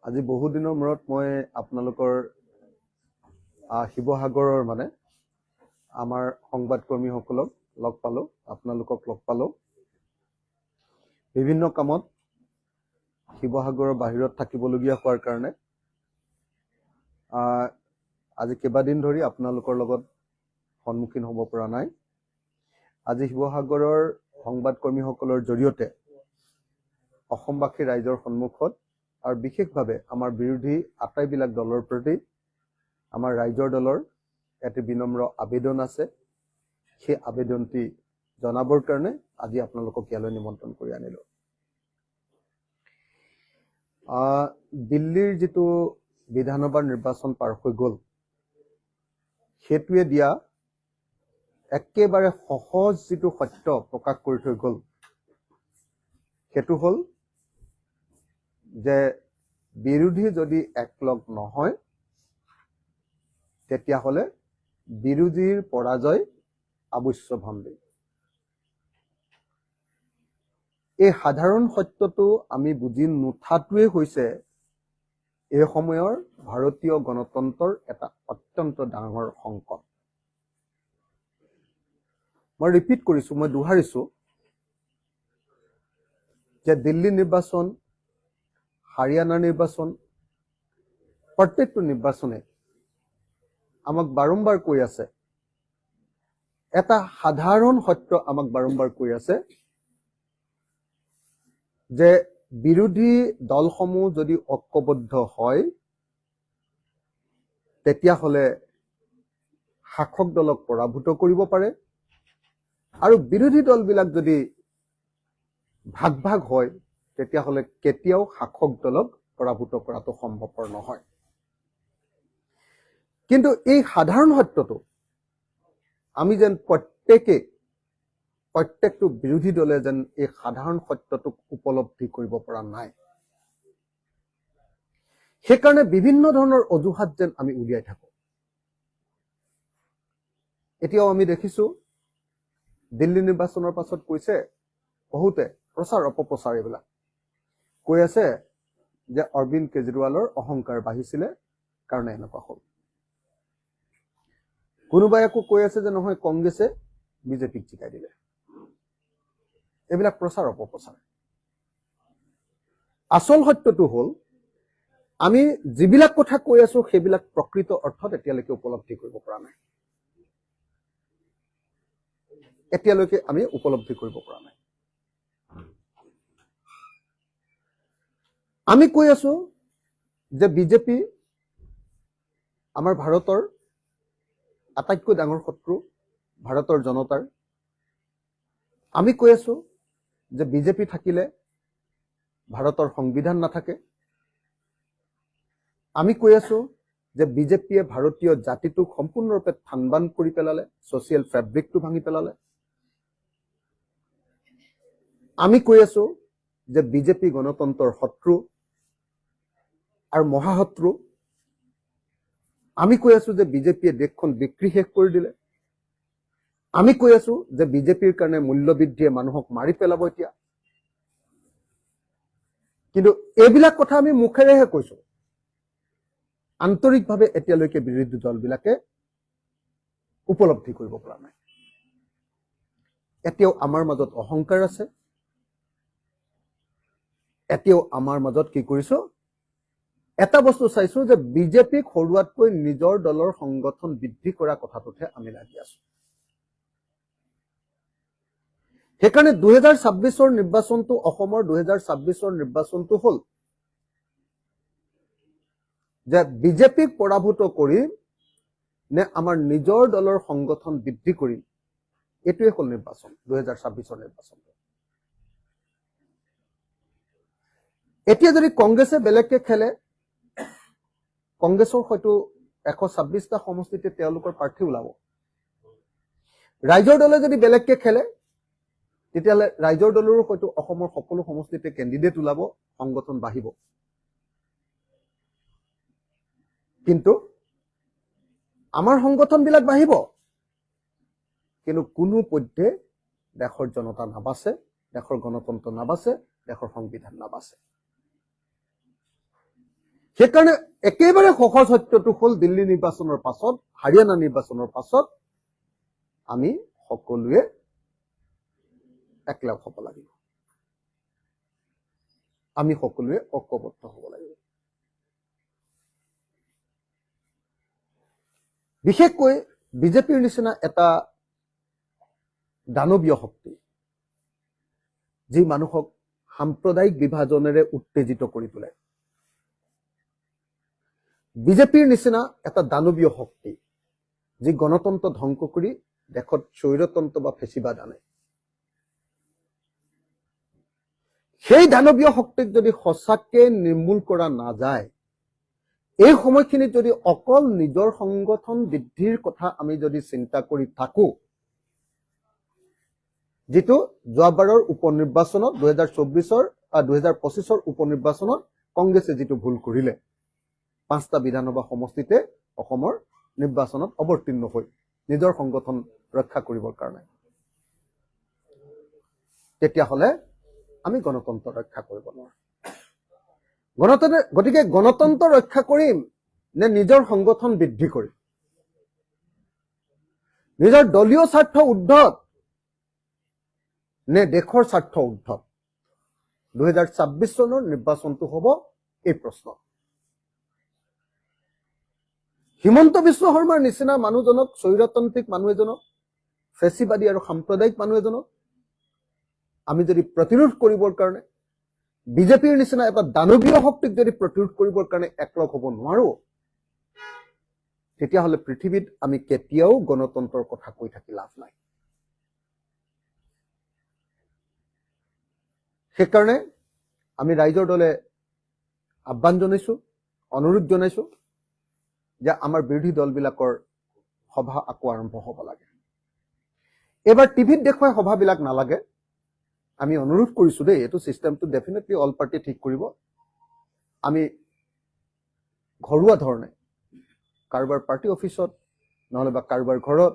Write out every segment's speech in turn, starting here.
আজি বহু দিনৰ মূৰত মই আপোনালোকৰ শিৱসাগৰৰ আমাৰ সংবাদকৰ্মীসকলক লগ পালো, আপোনালোকক লগ পালো। বিভিন্ন কামত শিৱসাগৰৰ বাহিৰত থাকিবলগীয়া হোৱাৰ কাৰণে আজি কেইবাদিন ধৰি আপোনালোকৰ লগত সন্মুখীন হ'ব পৰা নাই। আজি শিৱসাগৰৰ সংবাদকৰ্মীসকলৰ জৰিয়তে অসমবাসী ৰাইজৰ সন্মুখত আৰু বিশেষভাৱে আমাৰ বিৰোধী আটাইবিলাক দলৰ প্ৰতি আমাৰ ৰাইজৰ দলৰ এটি বিনম্ৰ আবেদন আছে। সেই আবেদনটি জনাবৰ কাৰণে আজি আপোনালোকক ইয়ালৈ নিমন্ত্ৰণ কৰি আনিলো। দিল্লীৰ যিটো বিধানসভা নিৰ্বাচন পাৰ হৈ গ'ল, সেইটোৱে দিয়া একেবাৰে সহজ যিটো সত্য প্ৰকাশ কৰি থৈ গ'ল, সেইটো হ'ল যে বিৰোধী যদি একলগ নহয় তেতিয়াহ'লে বিৰোধীৰ পৰাজয় অৱশ্যম্ভাৱী। এই সাধাৰণ সত্যটো আমি বুজি নুঠাটোৱে হৈছে এই সময়ৰ ভাৰতীয় গণতন্ত্ৰৰ এটা অত্যন্ত ডাঙৰ সংকট। মই ৰিপিট কৰিছো, মই দোহাৰিছো যে দিল্লী নিৰ্বাচন, হাৰিয়ানা নিৰ্বাচন, প্ৰত্যেকটো নিৰ্বাচনে আমাক বাৰম্বাৰ কৈ আছে, এটা সাধাৰণ সত্য আমাক বাৰম্বাৰ কৈ আছে যে বিৰোধী দলসমূহ যদি ঐক্যবদ্ধ হয় তেতিয়াহ'লে শাসক দলক পৰাভূত কৰিব পাৰে, আৰু বিৰোধী দলবিলাক যদি ভাগ ভাগ হয় তেতিয়াহ'লে কেতিয়াও শাসক দলক পৰাভূত কৰাটো সম্ভৱপৰ নহয়। কিন্তু এই সাধাৰণ সত্যটো আমি যেন প্ৰত্যেকটো বিৰোধী দলে যেন এই সাধাৰণ সত্যটোক উপলব্ধি কৰিব পৰা নাই। সেইকাৰণে বিভিন্ন ধৰণৰ অজুহাত যেন আমি উলিয়াই থাকো। এতিয়াও আমি দেখিছো দিল্লী নিৰ্বাচনৰ পাছত কৈছে বহুতে, প্ৰচাৰ অপপ্ৰচাৰ এইবিলাক কৈ আছে যে অৰবিন্দ কেজৰিৱালৰ অহংকাৰ বাঢ়িছিলে কাৰণে এনেকুৱা হ'ল। কোনোবাই আকৌ কৈ আছে যে নহয়, কংগ্ৰেছে বিজেপিক জিকাই দিলে। এইবিলাক প্ৰচাৰ অপপ্ৰচাৰ। আচল সত্যটো হ'ল আমি যিবিলাক কথা কৈ আছো সেইবিলাক প্ৰকৃত অৰ্থত এতিয়ালৈকে উপলব্ধি কৰিব পৰা নাই। এতিয়ালৈকে আমি উপলব্ধি কৰিব পৰা নাই। আমি কৈ আছো যে বিজেপি আমাৰ ভাৰতৰ আটাইতকৈ ডাঙৰ শত্ৰু, ভাৰতৰ জনতাৰ। আমি কৈ আছো যে বিজেপি থাকিলে ভাৰতৰ সংবিধান নাথাকে। আমি কৈ আছো যে বিজেপিয়ে ভাৰতীয় জাতিটোক সম্পূৰ্ণৰূপে থানবান কৰি পেলালে, ছচিয়েল ফেব্ৰিকটো ভাঙি পেলালে। আমি কৈ আছো যে বিজেপি গণতন্ত্ৰৰ শত্ৰু আৰু মহাশত্ৰু। আমি কৈ আছো যে বিজেপিয়ে দেশখন বিক্ৰী শেষ কৰি দিলে। আমি কৈ আছো যে বিজেপিৰ কাৰণে মূল্যবৃদ্ধিয়ে মানুহক মাৰি পেলাব এতিয়া। কিন্তু এইবিলাক কথা আমি মুখেৰেহে কৈছো, আন্তৰিকভাৱে এতিয়ালৈকে বিৰোধী দলবিলাকে উপলব্ধি কৰিব পৰা নাই। এতিয়াও আমাৰ মাজত অহংকাৰ আছে। এতিয়াও আমাৰ মাজত কি কৰিছো, এটা বস্তু চাইছো যে বিজেপিক হৰুৱাতকৈ নিজৰ দলৰ সংগঠন বৃদ্ধি কৰা কথাটোতহে আমি লাগি আছো। সেইকাৰণে 2026ৰ নিৰ্বাচনটো, অসমৰ 2026ৰ নিৰ্বাচনটো হ'ল যে বিজেপিক পৰাভূত কৰি নে আমাৰ নিজৰ দলৰ সংগঠন বৃদ্ধি কৰি, এইটোৱে হ'ল নিৰ্বাচন, 2026ৰ নিৰ্বাচনটো। এতিয়া যদি কংগ্ৰেছে বেলেগকে খেলে, কংগ্ৰেছৰ হয়তো 126টা সমষ্টিতে তেওঁলোকৰ প্ৰাৰ্থী ওলাব। ৰাইজৰ দলে যদি বেলেগকে খেলে তেতিয়াহ'লে ৰাইজৰ দলৰো হয়তো অসমৰ সকলো সমষ্টিতে কেণ্ডিডেট ওলাব, সংগঠন বাঢ়িব। কিন্তু আমাৰ সংগঠনবিলাক বাঢ়িব, কিন্তু কোনো পধ্যে দেশৰ জনতা নাবাচে, দেশৰ গণতন্ত্ৰ নাবাচে, দেশৰ সংবিধান নাবাচে। সেইকাৰণে একেবাৰে সহজ সত্যটো হ'ল দিল্লী নিৰ্বাচনৰ পাছত, হাৰিয়ানা নিৰ্বাচনৰ পাছত আমি সকলোৱে একলগ হ'ব লাগিব। আমি সকলোৱে ঐক্যবদ্ধ হ'ব লাগিব। বিশেষকৈ বিজেপিৰ নিচিনা এটা দানৱীয় শক্তি, যি মানুহক সাম্প্ৰদায়িক বিভাজনেৰে উত্তেজিত কৰি তোলে। বিজেপিৰ নিচিনা এটা দানৱীয় শক্তি, যি গণতন্ত্ৰ ধ্বংস কৰি দেশত স্বৈৰতন্ত্ৰ বা ফেচিবাদ আনে। সেই দানৱীয় শক্তিক যদি সঁচাকে নিৰ্মূল কৰা নাযায়, এই সময়খিনিত যদি অকল নিজৰ সংগঠন বৃদ্ধিৰ কথা আমি যদি চিন্তা কৰি থাকো, যিটো যোৱাবাৰৰ উপনিৰ্বাচনত 2024-2025 উপনিৰ্বাচনত কংগ্ৰেছে যিটো ভুল কৰিলে, 5টা বিধানসভা সমষ্টিতে অসমৰ নিৰ্বাচনত অৱতীৰ্ণ হৈ নিজৰ সংগঠন ৰক্ষা কৰিবৰ কাৰণে, তেতিয়াহ'লে আমি গণতন্ত্ৰ ৰক্ষা কৰিব নোৱাৰো। গতিকে গণতন্ত্ৰ ৰক্ষা কৰিম নে নিজৰ সংগঠন বৃদ্ধি কৰিম, নিজৰ দলীয় স্বাৰ্থ উৰ্ধত নে দেশৰ স্বাৰ্থ উৰ্ধত, 2026 চনৰ নিৰ্বাচনটো হ'ব এই প্ৰশ্ন। হিমন্ত বিশ্ব শৰ্মাৰ নিচিনা মানুহজনক, স্বৈৰতান্ত্ৰিক মানুহ এজনক, ফেচিবাদী আৰু সাম্প্ৰদায়িক মানুহ এজনক আমি যদি প্ৰতিৰোধ কৰিবৰ কাৰণে, বিজেপিৰ নিচিনা এটা দানৱীয় শক্তিক যদি প্ৰতিৰোধ কৰিবৰ কাৰণে একলগ হ'ব নোৱাৰো, তেতিয়াহ'লে পৃথিৱীত আমি কেতিয়াও গণতন্ত্ৰৰ কথা কৈ থাকি লাভ নাই। সেইকাৰণে আমি ৰাইজৰ দলে আহ্বান জনাইছো, অনুৰোধ জনাইছো যে আমাৰ বিৰোধী দলবিলাকৰ সভা আকৌ আৰম্ভ হ'ব লাগে। এইবাৰ টিভিত দেখুৱাই সভাবিলাক নালাগে। আমি অনুৰোধ কৰিছো দেই, এইটো চিষ্টেমটো ডেফিনেটলি অল পাৰ্টি ঠিক কৰিব। আমি ঘৰুৱা ধৰণে কাৰোবাৰ পাৰ্টি অফিচত, নহ'লে বা কাৰোবাৰ ঘৰত,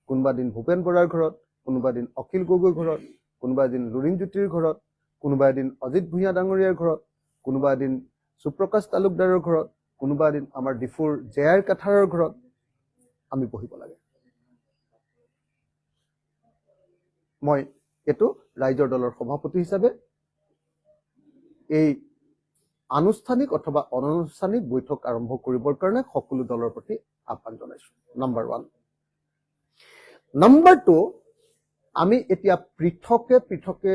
কোনোবা দিন ভূপেন বৰাৰ ঘৰত, কোনোবা দিন অখিল গগৈৰ ঘৰত, কোনোবা এদিন লুৰিণজ্যোতিৰ ঘৰত, কোনোবা এদিন অজিত ভূঞা ডাঙৰীয়াৰ ঘৰত, কোনোবা এদিন সুপ্ৰকাশ তালুকদাৰৰ ঘৰত, কোনোবা এদিন আমাৰ ডিফুৰ জেআৰ কাঠাৰৰ ঘৰত আমি বহিব লাগে। মই এইটো ৰাইজৰ দলৰ সভাপতি হিচাপে এই আনুষ্ঠানিক অথবা অনানুষ্ঠানিক বৈঠক আৰম্ভ কৰিবৰ কাৰণে সকলো দলৰ প্ৰতি আহ্বান জনাইছো। নম্বৰ 1। নম্বৰ 2, আমি এতিয়া পৃথকে পৃথকে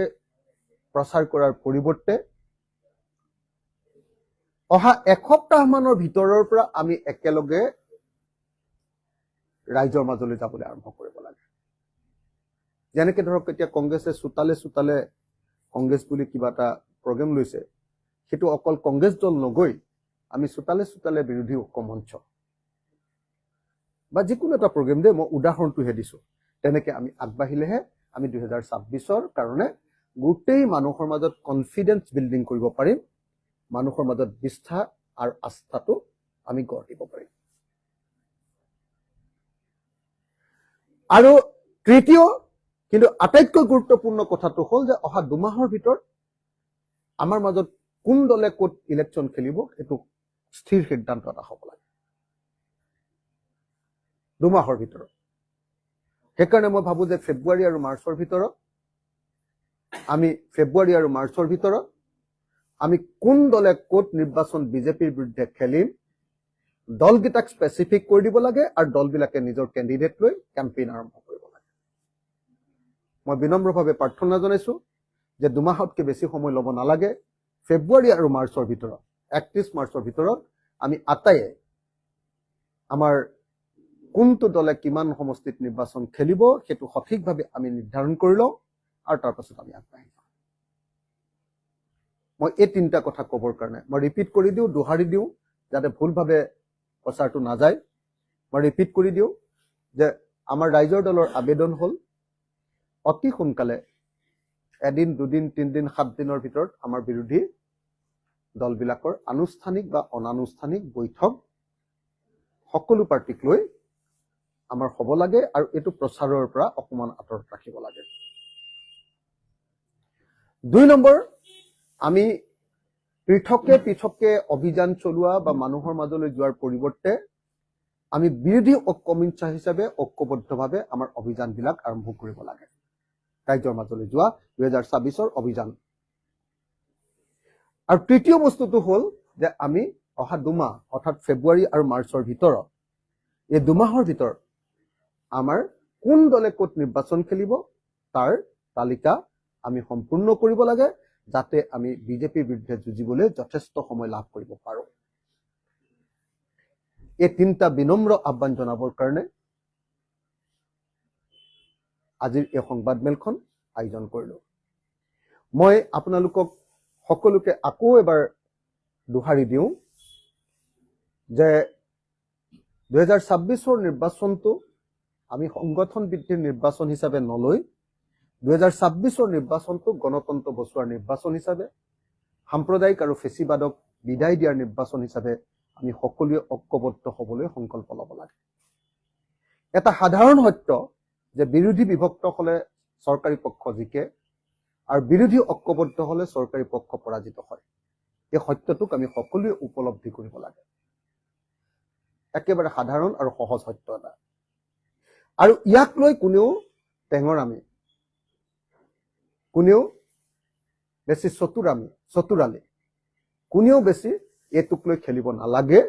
প্ৰচাৰ কৰাৰ পৰিৱৰ্তে অহা এসপ্তাহ মানৰ ভিতৰৰ পৰা আমি একেলগে ৰাইজৰ মাজলৈ যাবলৈ আৰম্ভ কৰিব লাগে। যেনেকে ধৰক এতিয়া কংগ্ৰেছে চোতালে চোতালে কংগ্ৰেছ বুলি কিবা এটা প্ৰগ্ৰেম লৈছে, সেইটো অকল কংগ্ৰেছ দল নগৈ আমি চোতালে চোতালে বিৰোধী ঐক্য মঞ্চ বা যিকোনো এটা প্ৰগ্ৰেম দে, মই উদাহৰণটোহে দিছো, তেনেকে আমি আগবাঢ়িলেহে আমি 2026ৰ কাৰণে গোটেই মানুহৰ মাজত কনফিডেন্স বিল্ডিং কৰিব পাৰিম, মানুহৰ মাজত বিশ্বাস আৰু আস্থাটো আমি গঢ় দিব পাৰিম। আৰু তৃতীয় কিন্তু আটাইতকৈ গুৰুত্বপূৰ্ণ কথাটো হ'ল যে অহা 2 মাহৰ ভিতৰত আমাৰ মাজত কোন দলে ক'ত ইলেকশ্যন খেলিব, এইটো স্থিৰ সিদ্ধান্ত এটা হ'ব লাগে 2 মাহৰ ভিতৰত। সেইকাৰণে মই ভাবো যে ফেব্ৰুৱাৰী আৰু মাৰ্চৰ ভিতৰত আমি কোন দলে ক'ত নিৰ্বাচন বিজেপিৰ বিৰুদ্ধে খেলিম, দলকেইটাক স্পেচিফিক কৰি দিব লাগে আৰু দলবিলাকে নিজৰ কেণ্ডিডেট লৈ কেম্পেইন আৰম্ভ কৰিব লাগে। মই বিনম্ৰভাৱে প্ৰাৰ্থনা জনাইছো যে 2 মাহতকৈ বেছি সময় ল'ব নালাগে। ফেব্ৰুৱাৰী আৰু মাৰ্চৰ ভিতৰত, 31 মাৰ্চৰ ভিতৰত আমি আটাইয়ে আমাৰ কোনটো দলে কিমান সমষ্টিত নিৰ্বাচন খেলিব সেইটো সঠিকভাৱে আমি নিৰ্ধাৰণ কৰি লওঁ আৰু তাৰ পাছত আমি আগবাঢ়ি যাওঁ। মই এই 3টা কথা ক'বৰ কাৰণে মই ৰিপিট কৰি দিওঁ, দোহাৰি দিওঁ, যাতে ভুলভাৱে প্ৰচাৰটো নাযায়। মই ৰিপিট কৰি দিওঁ যে আমাৰ ৰাইজৰ দলৰ আবেদন হ'ল অতি সোনকালে 1 দিন, 2 দিন, 3 দিন, 7 দিনৰ ভিতৰত আমাৰ বিৰোধী দলবিলাকৰ আনুষ্ঠানিক বা অনানুষ্ঠানিক বৈঠক সকলো পাৰ্টিক লৈ আমাৰ হ'ব লাগে আৰু এইটো প্ৰচাৰৰ পৰা অকমান আঁতৰত ৰাখিব লাগে। 2 নম্বৰ, আমি পৃথকে পৃথকে অভিযান চলোৱা বা মানুহৰ মাজলৈ যোৱাৰ পৰিৱৰ্তে আমি বিৰোধী ঐক্যমঞ্চ হিচাপে ঐক্যবদ্ধভাৱে আমাৰ অভিযানবিলাক আৰম্ভ কৰিব লাগে ৰাজ্যৰ মাজলৈ যোৱা 2026ৰ অভিযান আৰু তৃতীয় বস্তুটো হ'ল যে আমি অহা দুমাহ অৰ্থাৎ ফেব্ৰুৱাৰী আৰু মাৰ্চৰ ভিতৰত এই দুমাহৰ ভিতৰত আমাৰ কোন দলে ক'ত নিৰ্বাচন খেলিব তাৰ তালিকা আমি সম্পূৰ্ণ কৰিব লাগে যাতে আমি বিজেপিৰ বিৰুদ্ধে যুঁজিবলৈ যথেষ্ট সময় লাভ কৰিব পাৰোঁ এই তিনিটা বিনম্ৰ আহ্বান জনাবৰ কাৰণে আজিৰ এই সংবাদমেলখন আয়োজন কৰিলো মই আপোনালোকক সকলোকে আকৌ এবাৰ দোহাৰি দিওঁ যে 2026ৰ নিৰ্বাচনটো আমি সংগঠন বৃদ্ধিৰ নিৰ্বাচন হিচাপে নলৈ 2026ৰ নিৰ্বাচনটো গণতন্ত্ৰ বচোৱাৰ নিৰ্বাচন হিচাপে সাম্প্ৰদায়িক আৰু ফেচিবাদক বিদায় দিয়াৰ নিৰ্বাচন হিচাপে আমি সকলোৱে ঐক্যবদ্ধ হ'বলৈ সংকল্প ল'ব লাগে এটা সাধাৰণ সত্য যে বিৰোধী বিভক্ত হ'লে চৰকাৰী পক্ষ জিকে আৰু বিৰোধী ঐক্যবদ্ধ হ'লে চৰকাৰী পক্ষ পৰাজিত হয় এই সত্যটোক আমি সকলোৱে উপলব্ধি কৰিব লাগে একেবাৰে সাধাৰণ আৰু সহজ সত্য এটা আৰু ইয়াক লৈ কোনেও টেঙৰামি কোনেও বেছি চতুৰালি কোনেও বেছি এইটোক লৈ খেলিব নালাগে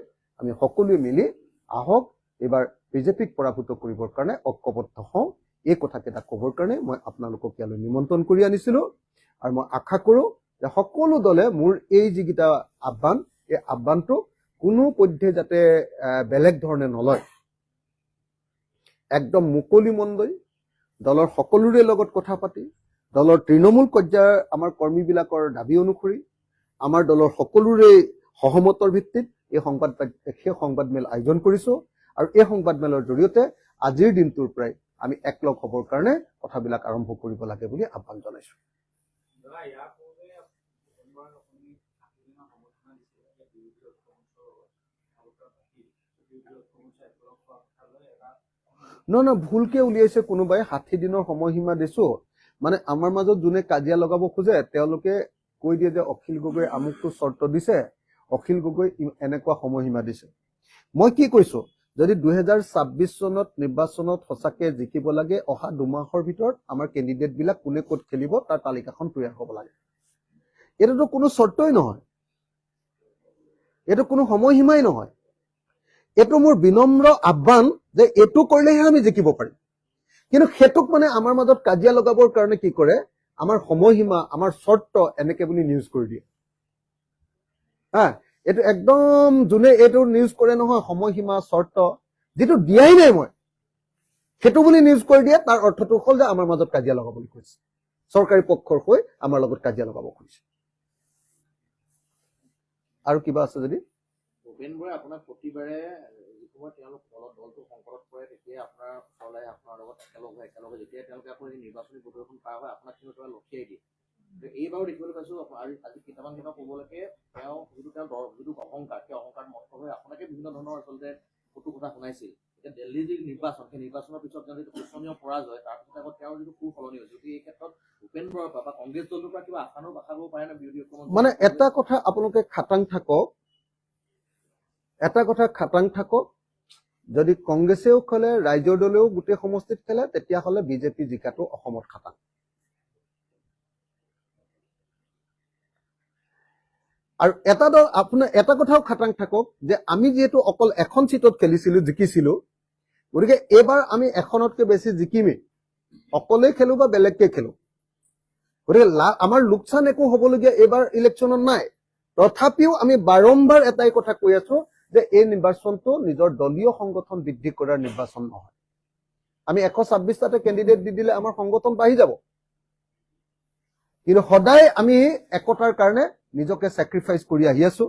আমি সকলোৱে মিলি আহক এবাৰ বিজেপিক পৰাভূত কৰিবৰ কাৰণে ঐক্যবদ্ধ হওঁ এই কথাকেইটা ক'বৰ কাৰণে মই আপোনালোকক ইয়ালৈ নিমন্ত্ৰণ কৰি আনিছিলোঁ আৰু মই আশা কৰোঁ যে সকলো দলে মোৰ এই যিকেইটা আহ্বান এই আহ্বানটো কোনো পধ্যে যাতে বেলেগ ধৰণে নলয় একদম মুকলি মনলৈ দলৰ সকলোৰে লগত কথা পাতি দলৰ তৃণমূল পৰ্যায়ৰ আমাৰ কৰ্মীবিলাকৰ দাবী অনুসৰি আমাৰ দলৰ সকলোৰে সহমতৰ ভিত্তিত এই সংবাদমেল আয়োজন কৰিছোঁ আৰু এই সংবাদমেলৰ জৰিয়তে আজিৰ দিনটোৰ পৰাই আমি একলগ হ'বৰ কাৰণে কথাবিলাক আৰম্ভ কৰিব লাগে বুলি আহ্বান জনাইছোঁ নহয় ভুলকে উলিয়াইছে কোনোবাই 60 দিনৰ সময়সীমা দিছো মানে আমাৰ মাজত যোনে কাজিয়া লগাব খোজে তেওঁলোকে কৈ দিয়ে যে অখিল গগৈ আমুকটো চৰ্ত দিছে অখিল গগৈ এনেকুৱা সময়সীমা দিছে মই কি কৈছো যদি 2026 চনত নিৰ্বাচনত সঁচাকে জিকিব লাগে অহা দুমাহৰ ভিতৰত আমাৰ কেণ্ডিডেট বিলাক কোনে ক'ত খেলিব তাৰ তালিকাখন তৈয়াৰ হ'ব লাগে এটাতো কোনো চৰ্তই নহয় এটা কোনো সময়সীমাই নহয় এটো মোৰ বিনম্ৰ আহ্বান যে এটো কৰিলেহে আমি জিকিব পাৰিম কিন্তু হেতুক মানে আমাৰ মাজত কাজিয়া লগাবৰ কাৰণে কি কৰে আমাৰ সময়সীমা আমাৰ চৰ্ত এনেকে বুলি নিউজ কৰি দিয়ে এটো একদম যোনে এটো নিউজ কৰে নহয় সময়সীমা চৰ্ত যেটো দিয়াই নাই মই হেতু বুলি নিউজ কৰি দিয়ে তাৰ অৰ্থটো হ'ল যে আমাৰ মাজত কাজিয়া লগাবলৈ কৈছে চৰকাৰী পক্ষৰ হৈ আমাৰ লগত কাজিয়া লগাব খুজিছে আৰু কিবা আছে যদি ভূপেন বৰাই আপোনাক প্ৰতিবাৰে যিসময় তেওঁলোক দলটো সংকটত পৰে তেতিয়া আপোনাৰ ওচৰলৈ আপোনাৰ লগত একেলগে যেতিয়া তেওঁলোকে আপুনি নিৰ্বাচনী প্ৰদৰ্শন পাৰ হয় আপোনাক কিন্তু তেওঁ লঠিয়াই দিয়ে এইবাৰো দেখিবলৈ পাইছো আজি কেইটামান ক'বলৈকে তেওঁ যিটো অহংকাৰ সেই অহংকাৰ মত হৈ আপোনাকে বিভিন্ন ধৰণৰ আচলতে কটু কথা শুনাইছিল এতিয়া দিল্লীৰ যি নিৰ্বাচন সেই নিৰ্বাচনৰ পিছত তেওঁ যিটো শোচনীয় পৰাজয় তাৰপিছত আকৌ তেওঁৰ যিটো সলনি হৈছে যদি এই ক্ষেত্ৰত ভূপেন বৰাৰ বা কংগ্ৰেছ দলটোৰ পৰা কিবা আশা কৰিব পাৰে নে বিৰোধী মানে এটা কথা আপোনালোকে খাটাং থাকক যদি কংগ্ৰেছেও খেলে ৰাইজৰ দলেও গোটেই সমষ্টিত খেলে তেতিয়াহ'লে বিজেপি জিকাটো অসমত খাটাং আৰু এটা দল আপোনাৰ এটা কথাও খাটাং থাকক যে আমি যিহেতু অকল এখন সিটত খেলিছিলোঁ জিকিছিলোঁ গতিকে এইবাৰ আমি এখনতকৈ বেছি জিকিমেই অকলে খেলো বা বেলেগকে খেলো গতিকে আমাৰ লোকচান একো হ'বলগীয়া এইবাৰ ইলেকশ্যনত নাই তথাপিও আমি বাৰম্বাৰ এটাই কথা কৈ আছো যে এই নিৰ্বাচনটো নিজৰ দলীয় সংগঠন বৃদ্ধি কৰাৰ নিৰ্বাচন নহয় আমি 126টাতে কেণ্ডিডেট দি দিলে আমাৰ সংগঠন বাঢ়ি যাব কিন্তু সদায় আমি একতাৰ কাৰণে নিজকে স্যাক্ৰিফাইস কৰি আহি আছো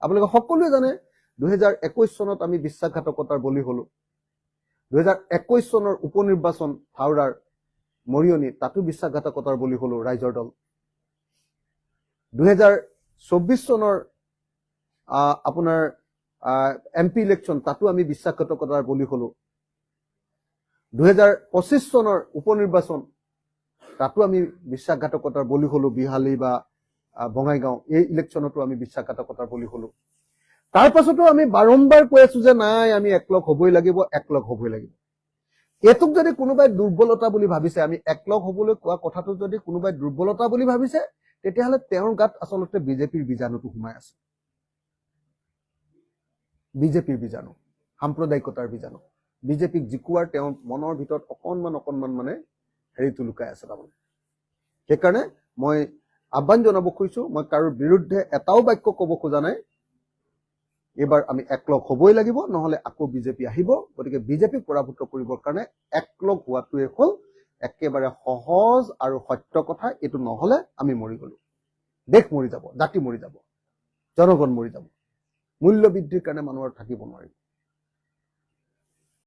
আপোনালোকে সকলোৱে জানে 2021 চনত আমি বিশ্বাসঘাতকতাৰ বলি হলো 2021 চনৰ উপনিৰ্বাচন হাওৰাৰ মৰিয়নি তাতো বিশ্বাসঘাতকতাৰ বলি হলো ৰাইজৰ দল 2024 চনৰ আপোনাৰ এমপি ইলেকশ্যন তাতো আমি বিশ্বাসঘাতকতাৰ বলি হলো 2025 চনৰ উপনিৰ্বাচন তাতো আমি বিশ্বাসঘাতকতাৰ বলি হলো বিহালী বা বঙাইগাঁও এই ইলেকশ্যনতো আমি বিশ্বাসঘাতকতাৰ বলি হলো তাৰ পাছতো আমি বাৰম্বাৰ কৈ আছো যে নাই আমি একলগ হবই লাগিব এইটোক যদি কোনোবাই দুৰ্বলতা বুলি ভাবিছে আমি একলগ হবলৈ কোৱা কথাটো যদি কোনোবাই দুৰ্বলতা বুলি ভাবিছে তেতিয়াহ'লে তেওঁৰ গাত আচলতে বিজেপিৰ বীজাণুটো সোমাই আছে বিজেপিৰ বীজাণু সাম্প্ৰদায়িকতাৰ বীজাণু বিজেপিক জিকোৱাৰ তেওঁৰ মনৰ ভিতৰত অকণমান মানে হেৰিটো লুকাই আছে তাৰমানে সেইকাৰণে মই আহ্বান জনাব খুজিছো মই কাৰো বিৰুদ্ধে এটাও বাক্য ক'ব খোজা নাই এবাৰ আমি একলগ হবই লাগিব নহলে আকৌ বিজেপি আহিব গতিকে বিজেপিক পৰাভূত কৰিবৰ কাৰণে একলগ হোৱাটোৱে হ'ল একেবাৰে সহজ আৰু সত্য কথা এইটো নহলে আমি মৰি গলো দেশ মৰি যাব জাতি মৰি যাব জনগণ মৰি যাব মূল্য বৃদ্ধিৰ কাৰণে মানুহৰ থাকিব নোৱাৰিব